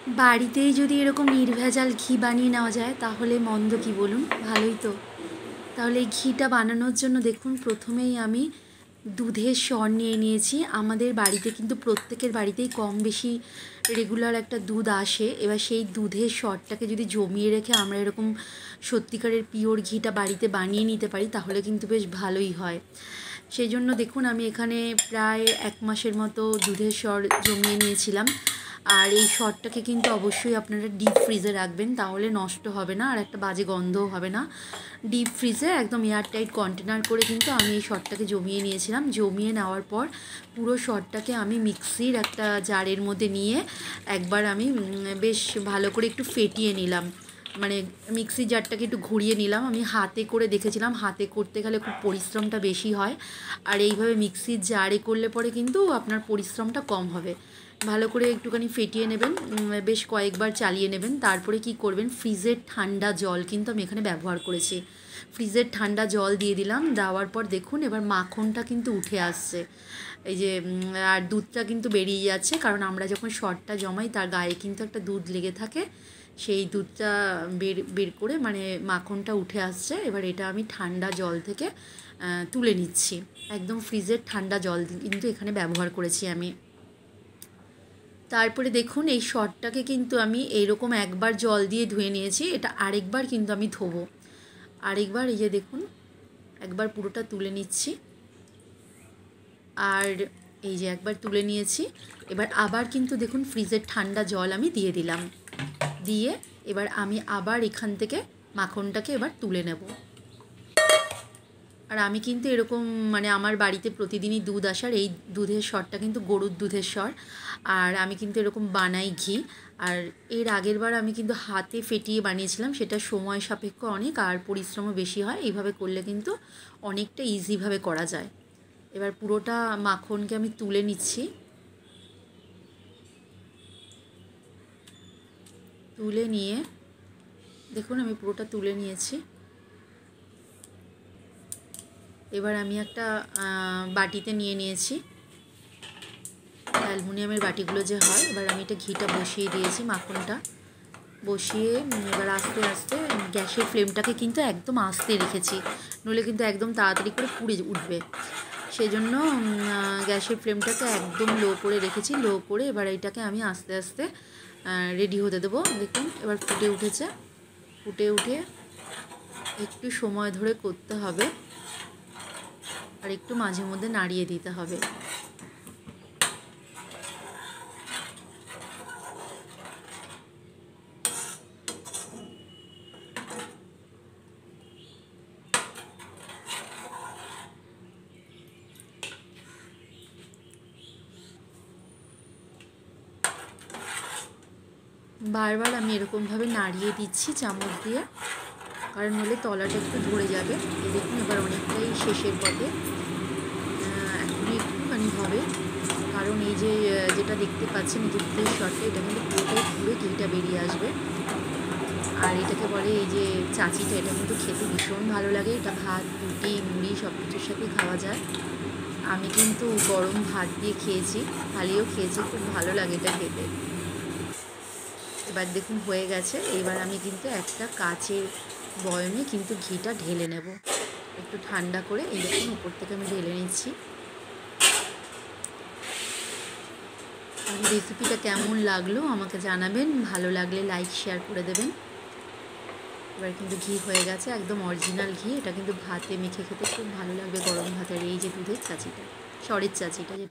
বাড়িতেই যদি এরকম নির্ভেজাল ঘি বানিয়ে নেওয়া যায় তাহলে মন্দ কি বলুন, ভালোই তো। তাহলে এই ঘিটা বানানোর জন্য দেখুন প্রথমেই আমি দুধের সর নিয়ে নিয়েছি। আমাদের বাড়িতে কিন্তু প্রত্যেকের বাড়িতেই কম বেশি রেগুলার একটা দুধ আসে। এবার সেই দুধের সরটাকে যদি জমিয়ে রেখে আমরা এরকম সত্যিকারের পিওর ঘিটা বাড়িতে বানিয়ে নিতে পারি তাহলে কিন্তু বেশ ভালোই হয়। সেই জন্য দেখুন আমি এখানে প্রায় 1 মাসের মতো দুধের সর জমিয়ে নিয়েছিলাম। আর এই সরটাকে কিন্তু অবশ্যই আপনারা ডিপ ফ্রিজে রাখবেন, তাহলে নষ্ট হবে না আর একটা বাজে গন্ধও হবে না। ডিপ ফ্রিজে একদম এয়ারটাইট কন্টেনার করে কিন্তু আমি এই সরটাকে জমিয়ে নিয়েছিলাম। জমিয়ে নেওয়ার পর পুরো সরটাকে আমি মিক্সির একটা জারের মধ্যে নিয়ে একবার আমি বেশ ভালো করে একটু ফেটিয়ে নিলাম। মানে মিক্সি জারটাকে একটু ঘুরিয়ে নিলাম। আমি হাতে করে দেখেছিলাম, হাতে করতে গেলে খুব পরিশ্রমটা বেশি হয়, আর এইভাবে মিক্সির জারে করলে পরে কিন্তু আপনার পরিশ্রমটা কম হবে। ভালো করে একটুখানি ফেটিয়ে নেবেন, বেশ কয়েকবার চালিয়ে নেবেন। তারপরে কি করবেন, ফ্রিজের ঠান্ডা জল কিন্তু আমি এখানে ব্যবহার করেছি। ফ্রিজের ঠান্ডা জল দিয়ে দিলাম। দেওয়ার পর দেখুন এবার মাখনটা কিন্তু উঠে আসছে, এই যে আর দুধটা কিন্তু বেরিয়ে যাচ্ছে, কারণ আমরা যখন সরটা জমাই তার গায়ে কিন্তু একটা দুধ লেগে থাকে। সেই দুধটা বের করে মানে মাখনটা উঠে আসছে। এবার এটা আমি ঠান্ডা জল থেকে তুলে নিচ্ছি। একদম ফ্রিজের ঠান্ডা জল কিন্তু এখানে ব্যবহার করেছি আমি। তারপরে দেখুন এই সরটাকে কিন্তু আমি এইরকম একবার জল দিয়ে ধুয়ে নিয়েছি, এটা আরেকবার কিন্তু আমি ধোবো। আরেকবার এই যে দেখুন একবার পুরোটা তুলে নিচ্ছি, আর এই যে একবার তুলে নিয়েছি। এবার আবার কিন্তু দেখুন ফ্রিজের ঠান্ডা জল আমি দিয়ে দিলাম। দিয়ে এবার আমি আবার এখান থেকে মাখনটাকে এবার তুলে নেব। আর আমি কিন্তু এরকম মানে আমার বাড়িতে প্রতিদিনই দুধ আসার এই দুধের সরটা কিন্তু গরুর দুধের সর। আর আমি কিন্তু এরকম বানাই ঘি। আর এর আগের বার আমি কিন্তু হাতে ফেটিয়ে বানিয়েছিলাম, সেটা সময় সাপেক্ষ অনেক আর পরিশ্রমও বেশি হয়। এইভাবে করলে কিন্তু অনেকটা ইজিভাবে করা যায়। এবার পুরোটা মাখনকে আমি তুলে নিচ্ছি। তুলে নিয়ে দেখুন আমি পুরোটা তুলে নিয়েছি। এবার আমি একটা বাটিতে নিয়ে নিয়েছি, অ্যালুমিনিয়ামের বাটিগুলো যে হয়। এবার আমি এটা ঘিটা বসিয়ে দিয়েছি, মাখনটা বসিয়ে এবার আস্তে আস্তে গ্যাসের ফ্লেমটাকে কিন্তু একদম আস্তে রেখেছি, নইলে কিন্তু একদম তাড়াতাড়ি করে পুড়ে উঠবে। সেই জন্য গ্যাসের ফ্লেমটাকে একদম লো করে রেখেছি। লো করে এবার এইটাকে আমি আস্তে আস্তে রেডি হতে দেবো। দেখুন এবার ফুটে উঠেছে। ফুটে উঠে একটু সময় ধরে করতে হবে আর একটু মাঝে মধ্যে নাড়িয়ে দিতে হবে। বারবার আমি এরকমভাবে নাড়িয়ে দিচ্ছি চামচ দিয়ে, কারণ হলে তলাটা একটু ধরে যাবে। দেখুন এবার অনেকটাই শেষের পথে, এখনই একটুখানি হবে, কারণ এই যে যেটা দেখতে পাচ্ছেন এই যে দুধের সরটা, এটা কিন্তু পুরোটাই পুরো ঘিটা বেরিয়ে আসবে। আর এটাকে বলে এই যে চাচিটা, এটা কিন্তু খেতে ভীষণ ভালো লাগে। এটা ভাত, রুটি, মুড়ি সব কিছুর সাথেই খাওয়া যায়। আমি কিন্তু গরম ভাত দিয়ে খেয়েছি, খালিও খেয়েছি, খুব ভালো লাগে এটা খেতে। এবার দেখুন হয়ে গেছে। এবার আমি কিন্তু একটা কাচের বয়মে কিন্তু ঘিটা ঢেলে নেব, একটু ঠান্ডা করে। এই দেখুন উপর থেকে আমি ঢেলে নিচ্ছি। আর রেসিপিটা কেমন লাগলো আমাকে জানাবেন, ভালো লাগলে লাইক শেয়ার করে দেবেন। এবার কিন্তু ঘি হয়ে গেছে, একদম অরিজিনাল ঘি। এটা কিন্তু ভাতে মেখে খেতে খুব ভালো লাগবে গরম ভাতের, এই যে দুধের চাচিটা, সরের চাচিটা যেটা।